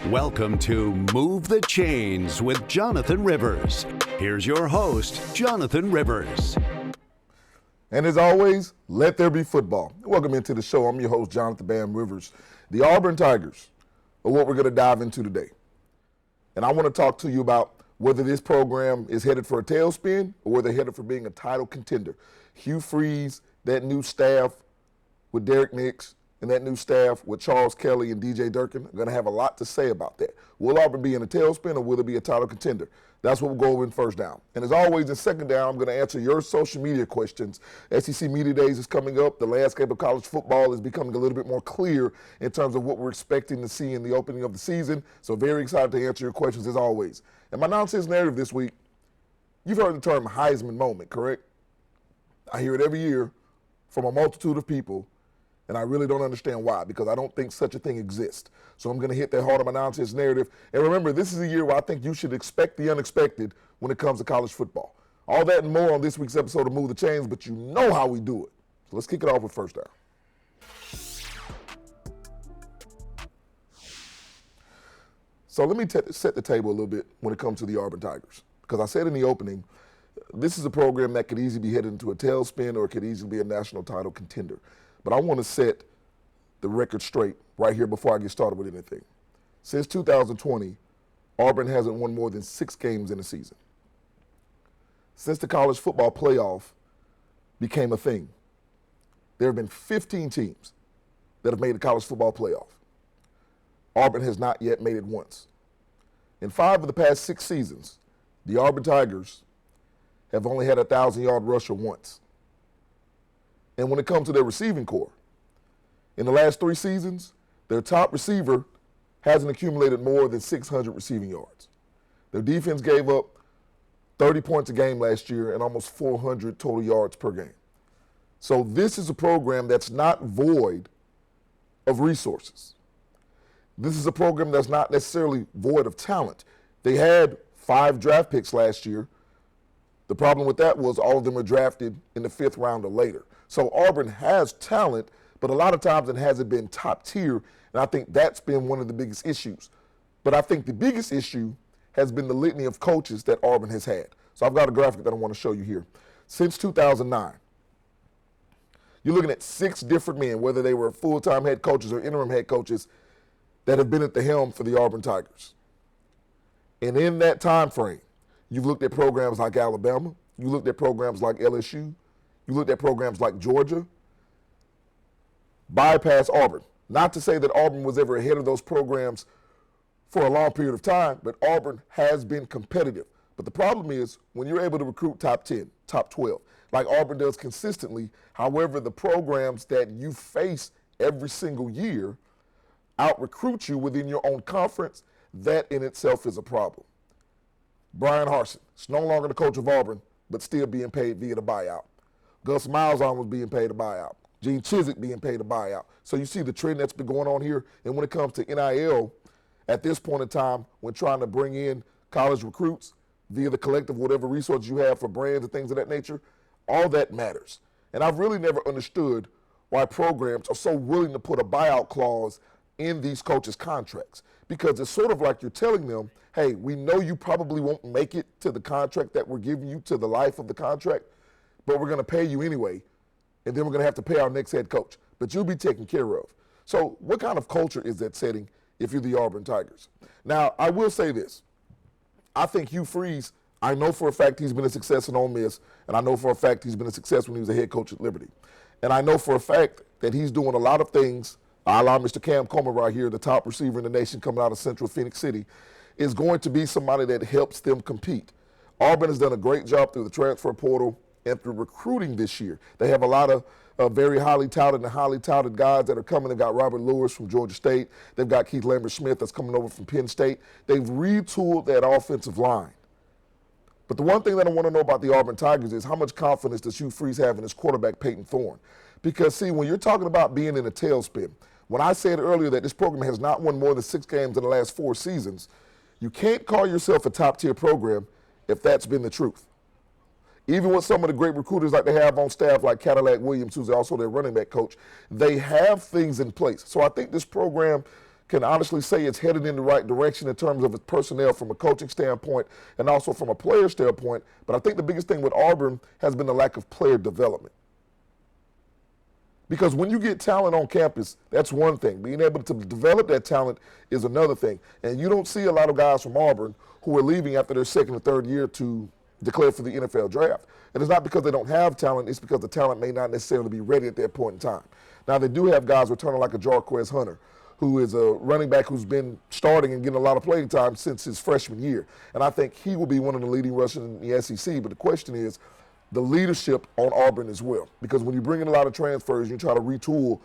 Welcome to Move the Chains with Jonathan Rivers. Here's your host, Jonathan Rivers. And as always, let there be football. Welcome into the show. I'm your host, Jonathan Bam Rivers. The Auburn Tigers are what we're going to dive into today. And I want to talk to you about whether this program is headed for a tailspin or whether they're headed for being a title contender. Hugh Freeze, that new staff with Derek Nix, and that new staff with Charles Kelly and DJ Durkin are going to have a lot to say about that. Will Auburn be in a tailspin or will it be a title contender? That's what we'll go over in first down. And as always, in second down, I'm going to answer your social media questions. SEC Media Days is coming up. The landscape of college football is becoming a little bit more clear in terms of what we're expecting to see in the opening of the season. So very excited to answer your questions as always. And my nonsense narrative this week, you've heard the term Heisman Moment, correct? I hear it every year from a multitude of people. And I really don't understand why, because I don't think such a thing exists. So I'm going to hit that hard on my nonsense narrative. And remember, this is a year where I think you should expect the unexpected when it comes to college football. All that and more on this week's episode of Move the Chains, but you know how we do it. So let's kick it off with first down. So let me set the table a little bit when it comes to the Auburn Tigers. Because I said in the opening, this is a program that could easily be headed into a tailspin or it could easily be a national title contender. But I want to set the record straight right here before I get started with anything. Since 2020, Auburn hasn't won more than 6 games in a season. Since the college football playoff became a thing, there have been 15 teams that have made the college football playoff. Auburn has not yet made it once. In 5 of the past 6 seasons, the Auburn Tigers have only had a 1,000-yard rusher once. And when it comes to their receiving core, in the last 3 seasons, their top receiver hasn't accumulated more than 600 receiving yards. Their defense gave up 30 points a game last year and almost 400 total yards per game. So this is a program that's not void of resources. This is a program that's not necessarily void of talent. They had 5 draft picks last year. The problem with that was all of them were drafted in the 5th round or later. So Auburn has talent, but a lot of times it hasn't been top tier, and I think that's been one of the biggest issues. But I think the biggest issue has been the litany of coaches that Auburn has had. So I've got a graphic that I want to show you here. Since 2009, you're looking at 6 different men, whether they were full-time head coaches or interim head coaches, that have been at the helm for the Auburn Tigers. And in that time frame, you've looked at programs like Alabama, you looked at programs like LSU, you looked at programs like Georgia, bypass Auburn. Not to say that Auburn was ever ahead of those programs for a long period of time, but Auburn has been competitive. But the problem is when you're able to recruit top 10, top 12, like Auburn does consistently, however, the programs that you face every single year out-recruit you within your own conference, that in itself is a problem. Brian Harsin is no longer the coach of Auburn, but still being paid via the buyout. Gus Malzahn was being paid a buyout. Gene Chizik being paid a buyout. So you see the trend that's been going on here. And when it comes to NIL, at this point in time, when trying to bring in college recruits via the collective whatever resources you have for brands and things of that nature, all that matters. And I've really never understood why programs are so willing to put a buyout clause in these coaches' contracts. Because it's sort of like you're telling them, hey, we know you probably won't make it to the contract that we're giving you to the life of the contract, but we're going to pay you anyway, and then we're going to have to pay our next head coach. But you'll be taken care of. So what kind of culture is that setting if you're the Auburn Tigers? Now, I will say this. I think Hugh Freeze, I know for a fact he's been a success in Ole Miss, and I know for a fact he's been a success when he was a head coach at Liberty. And I know for a fact that he's doing a lot of things, a la Mr. Cam Coleman right here, the top receiver in the nation coming out of Central Phoenix City, is going to be somebody that helps them compete. Auburn has done a great job through the transfer portal and through recruiting this year. They have a lot of very highly touted guys that are coming. They've got Robert Lewis from Georgia State. They've got Keith Lambert-Smith that's coming over from Penn State. They've retooled that offensive line. But the one thing that I want to know about the Auburn Tigers is how much confidence does Hugh Freeze have in his quarterback, Peyton Thorne? Because, see, when you're talking about being in a tailspin, when I said earlier that this program has not won more than 6 games in the last 4 seasons, you can't call yourself a top-tier program if that's been the truth. Even with some of the great recruiters like they have on staff, like Cadillac Williams, who's also their running back coach, they have things in place. So I think this program can honestly say it's headed in the right direction in terms of its personnel from a coaching standpoint and also from a player standpoint. But I think the biggest thing with Auburn has been the lack of player development. Because when you get talent on campus, that's one thing. Being able to develop that talent is another thing. And you don't see a lot of guys from Auburn who are leaving after their second or third year to declare for the NFL draft. And it's not because they don't have talent, it's because the talent may not necessarily be ready at that point in time. Now, they do have guys returning like a Jarquez Hunter, who is a running back who's been starting and getting a lot of playing time since his freshman year. And I think he will be one of the leading rushers in the SEC. But the question is the leadership on Auburn as well. Because when you bring in a lot of transfers, you try to retool,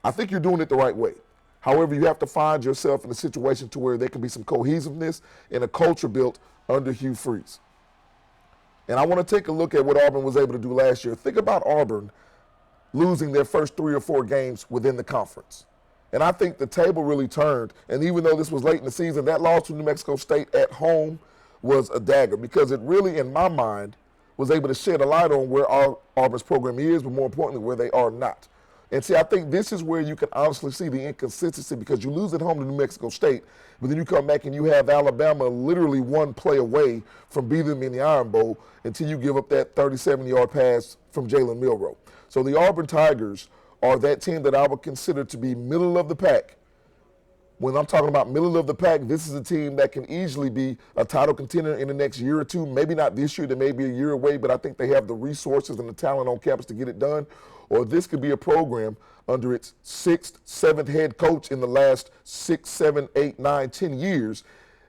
I think you're doing it the right way. However, you have to find yourself in a situation to where there can be some cohesiveness and a culture built under Hugh Freeze. And I want to take a look at what Auburn was able to do last year. Think about Auburn losing their first 3 or 4 games within the conference. And I think the table really turned. And even though this was late in the season, that loss to New Mexico State at home was a dagger because it really, in my mind, was able to shed a light on where Auburn's program is, but more importantly, where they are not. And see, I think this is where you can honestly see the inconsistency because you lose at home to New Mexico State, but then you come back and you have Alabama literally one play away from beating them in the Iron Bowl until you give up that 37-yard pass from Jalen Milroe. So the Auburn Tigers are that team that I would consider to be middle of the pack. When I'm talking about middle of the pack, this is a team that can easily be a title contender in the next year or two. Maybe not this year, they may be a year away, but I think they have the resources and the talent on campus to get it done. Or this could be a program under its 6th, 7th head coach in the last 6, 7, 8, 9, 10 years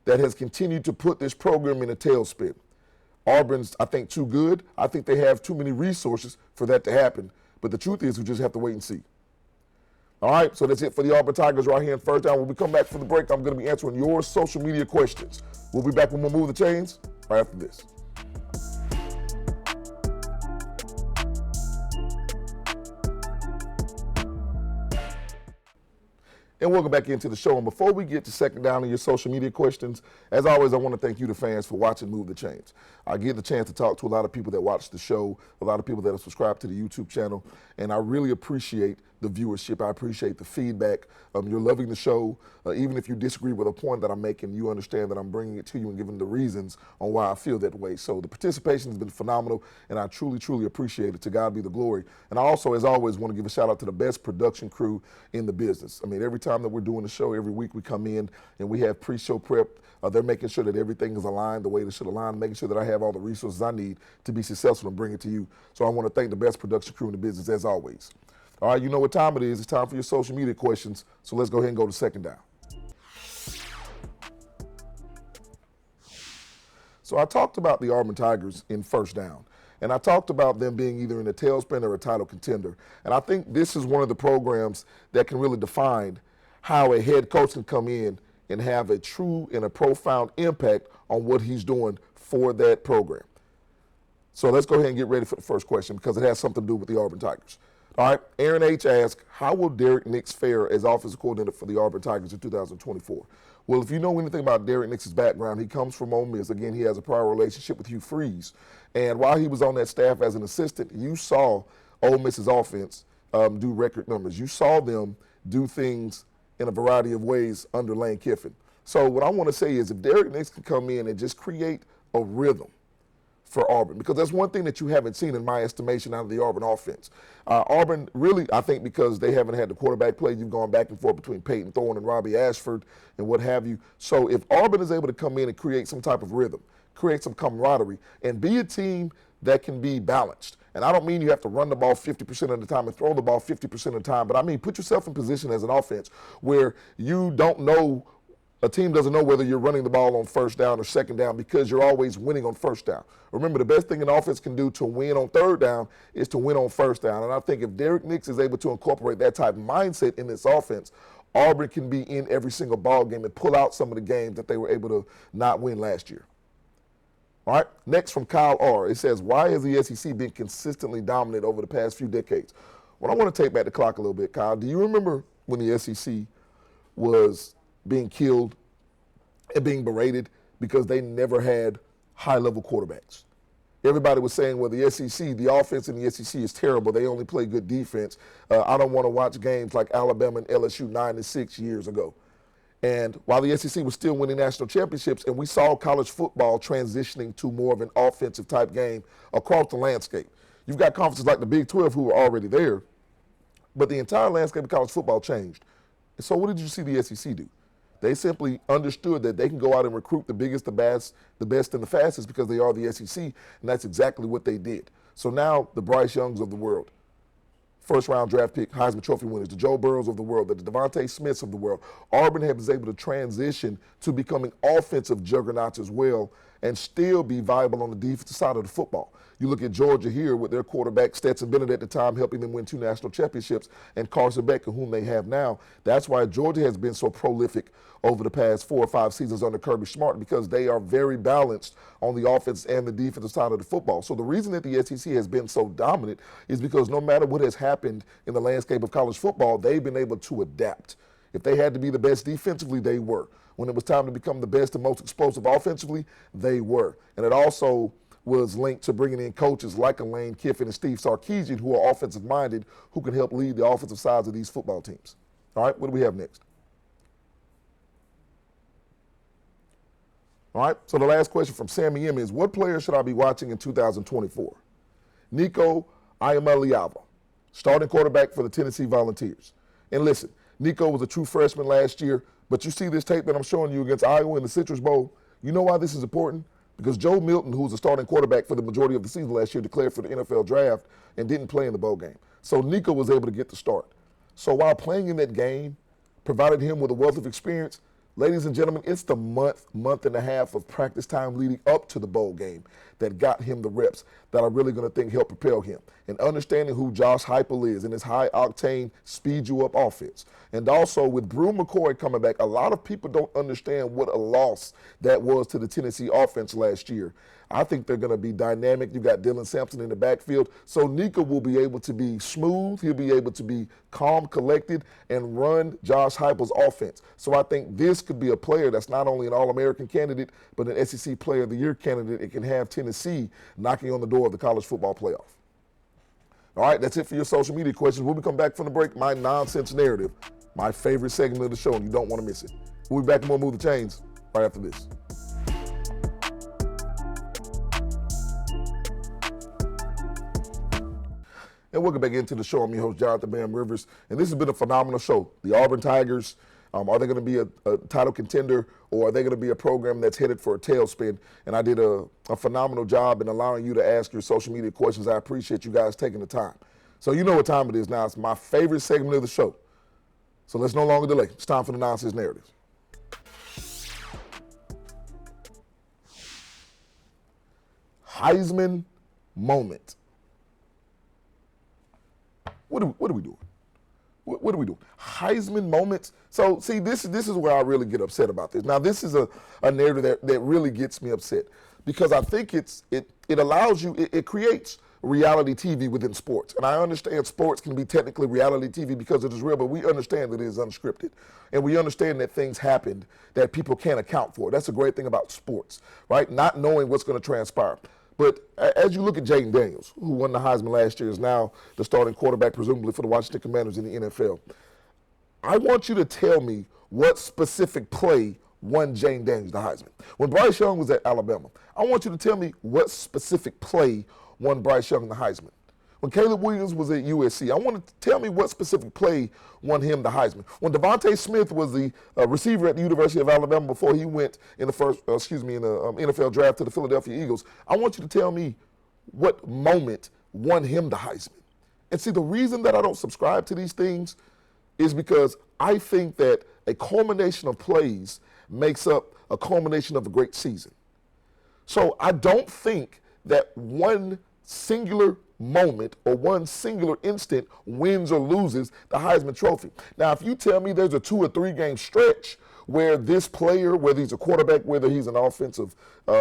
that has continued to put this program in a tailspin. Auburn's, I think, too good. I think they have too many resources for that to happen. But the truth is we just have to wait and see. All right, so that's it for the Auburn Tigers right here in First Down. When we come back from the break, I'm going to be answering your social media questions. We'll be back when we move the chains right after this. And welcome back into the show. And before we get to second down and your social media questions, as always, I want to thank you, the fans, for watching Move the Chains. I get the chance to talk to a lot of people that watch the show, a lot of people that are subscribed to the YouTube channel, and I really appreciate the viewership. I appreciate the feedback. You're loving the show. Even if you disagree with a point that I'm making, you understand that I'm bringing it to you and giving the reasons on why I feel that way. So the participation has been phenomenal, and I truly, truly appreciate it. To God be the glory. And I also, as always, want to give a shout out to the best production crew in the business. I mean, every time that we're doing the show, every week we come in and we have pre-show prep. They're making sure that everything is aligned the way it should align, making sure that I have all the resources I need to be successful and bring it to you. So I want to thank the best production crew in the business, as always. All right, you know what time it is. It's time for your social media questions. So let's go ahead and go to second down. So I talked about the Auburn Tigers in First Down. And I talked about them being either in a tailspin or a title contender. And I think this is one of the programs that can really define how a head coach can come in and have a true and a profound impact on what he's doing for that program. So let's go ahead and get ready for the first question because it has something to do with the Auburn Tigers. All right, Aaron H. asked, how will Derek Nix fare as offensive coordinator for the Auburn Tigers in 2024? Well, if you know anything about Derek Nix's background, he comes from Ole Miss. Again, he has a prior relationship with Hugh Freeze. And while he was on that staff as an assistant, you saw Ole Miss's offense do record numbers. You saw them do things in a variety of ways under Lane Kiffin. So what I want to say is if Derek Nix can come in and just create a rhythm for Auburn, because that's one thing that you haven't seen in my estimation out of the Auburn offense. Auburn really, I think because they haven't had the quarterback play, you've gone back and forth between Peyton Thorne and Robbie Ashford and what have you. So if Auburn is able to come in and create some type of rhythm, create some camaraderie, and be a team that can be balanced. And I don't mean you have to run the ball 50% of the time and throw the ball 50% of the time, but I mean put yourself in position as an offense where you don't know, a team doesn't know whether you're running the ball on first down or second down because you're always winning on first down. Remember, the best thing an offense can do to win on third down is to win on first down. And I think if Derek Nix is able to incorporate that type of mindset in this offense, Auburn can be in every single ball game and pull out some of the games that they were able to not win last year. All right, next from Kyle R. It says, why has the SEC been consistently dominant over the past few decades? Well, I want to take back the clock a little bit, Kyle. Do you remember when the SEC was being killed and being berated because they never had high-level quarterbacks? Everybody was saying, well, the SEC, the offense in the SEC is terrible. They only play good defense. I don't want to watch games like Alabama and LSU 9-6 years ago. And while the SEC was still winning national championships, and we saw college football transitioning to more of an offensive type game across the landscape. You've got conferences like the Big 12 who were already there, but the entire landscape of college football changed. And so what did you see the SEC do? They simply understood that they can go out and recruit the biggest, the best, and the fastest because they are the SEC, and that's exactly what they did. So now the Bryce Youngs of the world, first-round draft pick, Heisman Trophy winners, the Joe Burrows of the world, the Devontae Smiths of the world, Auburn was able to transition to becoming offensive juggernauts as well and still be viable on the defensive side of the football. You look at Georgia here with their quarterback, Stetson Bennett at the time, helping them win 2 national championships, and Carson Becker, whom they have now. That's why Georgia has been so prolific over the past 4 or 5 seasons under Kirby Smart, because they are very balanced on the offense and the defensive side of the football. So the reason that the SEC has been so dominant is because no matter what has happened in the landscape of college football, they've been able to adapt. If they had to be the best defensively, they were. When it was time to become the best and most explosive offensively, they were. And it also was linked to bringing in coaches like a Lane Kiffin and Steve Sarkisian, who are offensive-minded, who can help lead the offensive sides of these football teams. All right, what do we have next? All right, so the last question from Sammy M is, what player should I be watching in 2024? Nico Iamaleava, starting quarterback for the Tennessee Volunteers. And listen, Nico was a true freshman last year, but you see this tape that I'm showing you against Iowa in the Citrus Bowl. You know why this is important? Because Joe Milton, who was the starting quarterback for the majority of the season last year, declared for the NFL draft and didn't play in the bowl game. So Nico was able to get the start. So while playing in that game provided him with a wealth of experience, ladies and gentlemen, it's the month and a half of practice time leading up to the bowl game that got him the reps that are really going to think help propel him. And understanding who Josh Heupel is and his high-octane, speed-you-up offense. And also with Brew McCoy coming back, a lot of people don't understand what a loss that was to the Tennessee offense last year. I think they're going to be dynamic. You've got Dylan Sampson in the backfield. So Nico will be able to be smooth. He'll be able to be calm, collected, and run Josh Heupel's offense. So I think this could be a player that's not only an All-American candidate, but an SEC Player of the Year candidate. It can have Tennessee knocking on the door of the college football playoff. All right, that's it for your social media questions. When we come back from the break, my nonsense narrative, my favorite segment of the show, and you don't want to miss it. We'll be back and we'll move the chains right after this. And welcome back into the show. I'm your host, Jonathan Bam Rivers, and this has been a phenomenal show. The Auburn Tigers, are they going to be a title contender, or are they going to be a program that's headed for a tailspin? And I did a phenomenal job in allowing you to ask your social media questions. I appreciate you guys taking the time. So you know what time it is now. It's my favorite segment of the show. So let's no longer delay. It's time for the nonsense narrative. Heisman Moment. What are we doing? What are we doing? Heisman moments. So see, this is where I really get upset about this. Now, this is a narrative that really gets me upset because I think it allows you, it creates reality TV within sports. And I understand sports can be technically reality TV because it is real, but we understand that it is unscripted. And we understand that things happened that people can't account for. That's a great thing about sports, right? Not knowing what's going to transpire. But as you look at Jaden Daniels, who won the Heisman last year, is now the starting quarterback, presumably, for the Washington Commanders in the NFL. I want you to tell me what specific play won Jaden Daniels the Heisman. When Bryce Young was at Alabama, I want you to tell me what specific play won Bryce Young the Heisman. When Caleb Williams was at USC, I want to tell me what specific play won him the Heisman. When Devontae Smith was the receiver at the University of Alabama before he went in the NFL draft to the Philadelphia Eagles, I want you to tell me what moment won him the Heisman. And see, the reason that I don't subscribe to these things is because I think that a culmination of plays makes up a culmination of a great season. So I don't think that one singular moment or one singular instant wins or loses the Heisman Trophy. Now, if you tell me there's a 2 or 3 game stretch where this player, whether he's a quarterback, whether he's an offensive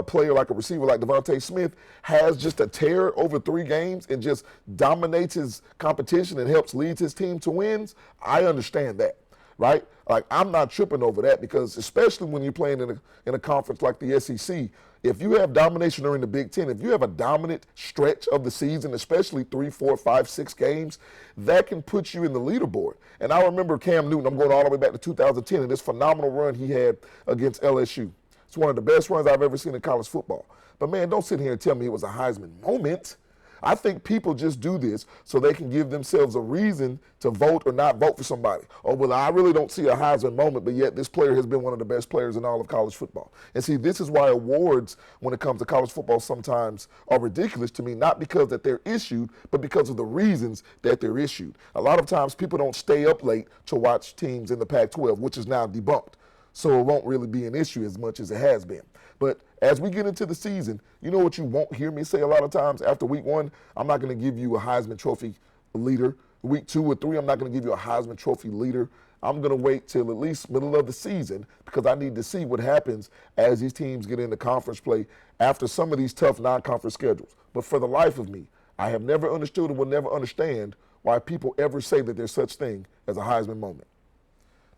player like a receiver like Devontae Smith, has just a tear over 3 games and just dominates his competition and helps lead his team to wins, I understand that. right? Like, I'm not tripping over that because especially when you're playing in a conference like the SEC, if you have domination during the Big Ten, if you have a dominant stretch of the season, especially 3, 4, 5, 6 games, that can put you in the leaderboard. And I remember Cam Newton, I'm going all the way back to 2010, and this phenomenal run he had against LSU. It's one of the best runs I've ever seen in college football. But man, don't sit here and tell me it was a Heisman moment. I think people just do this so they can give themselves a reason to vote or not vote for somebody. Oh, well, I really don't see a Heisman moment, but yet this player has been one of the best players in all of college football. And see, this is why awards when it comes to college football sometimes are ridiculous to me, not because that they're issued, but because of the reasons that they're issued. A lot of times people don't stay up late to watch teams in the Pac-12, which is now debunked. So it won't really be an issue as much as it has been. But as we get into the season, you know what you won't hear me say a lot of times after week 1? I'm not going to give you a Heisman Trophy leader. Week 2 or 3, I'm not going to give you a Heisman Trophy leader. I'm going to wait till at least middle of the season because I need to see what happens as these teams get into conference play after some of these tough non-conference schedules. But for the life of me, I have never understood and will never understand why people ever say that there's such thing as a Heisman moment.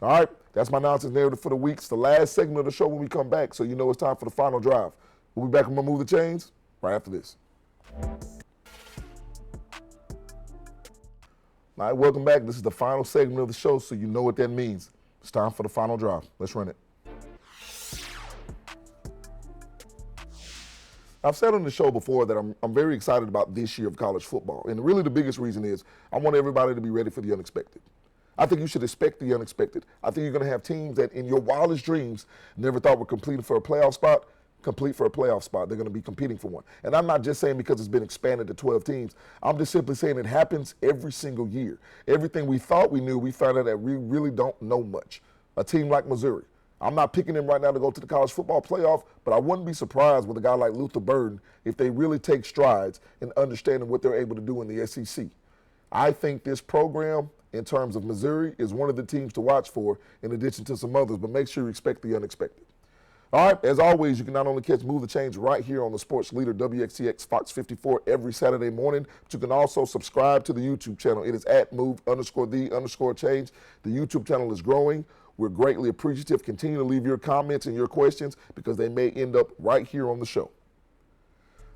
All right, that's my nonsense narrative for the week. It's the last segment of the show when we come back, so you know it's time for the final drive. We'll be back when we move the chains right after this. All right, welcome back. This is the final segment of the show, so you know what that means. It's time for the final drive. Let's run it. I've said on the show before that I'm very excited about this year of college football, and really the biggest reason is I want everybody to be ready for the unexpected. I think you should expect the unexpected. I think you're going to have teams that in your wildest dreams never thought were competing for a playoff spot, complete for a playoff spot. They're going to be competing for one. And I'm not just saying because it's been expanded to 12 teams. I'm just simply saying it happens every single year. Everything we thought we knew, we found out that we really don't know much. A team like Missouri. I'm not picking them right now to go to the college football playoff, but I wouldn't be surprised with a guy like Luther Burden if they really take strides in understanding what they're able to do in the SEC. I think this program, in terms of Missouri, is one of the teams to watch for in addition to some others, but make sure you expect the unexpected. All right, as always, you can not only catch Move the Change right here on the Sports Leader WXCX Fox 54 every Saturday morning, but you can also subscribe to the YouTube channel. It is at move_the_change. The YouTube channel is growing. We're greatly appreciative. Continue to leave your comments and your questions because they may end up right here on the show.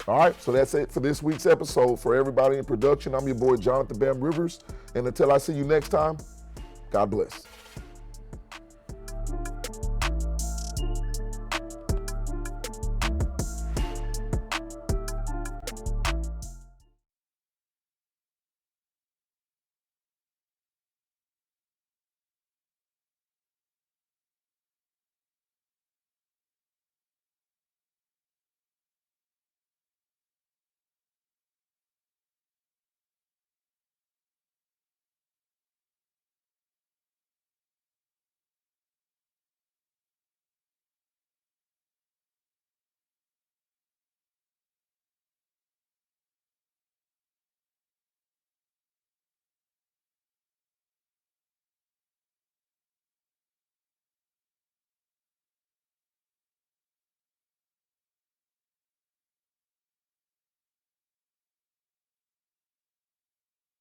All right, so that's it for this week's episode. For everybody in production, I'm your boy, Jonathan Bam Rivers. And until I see you next time, God bless.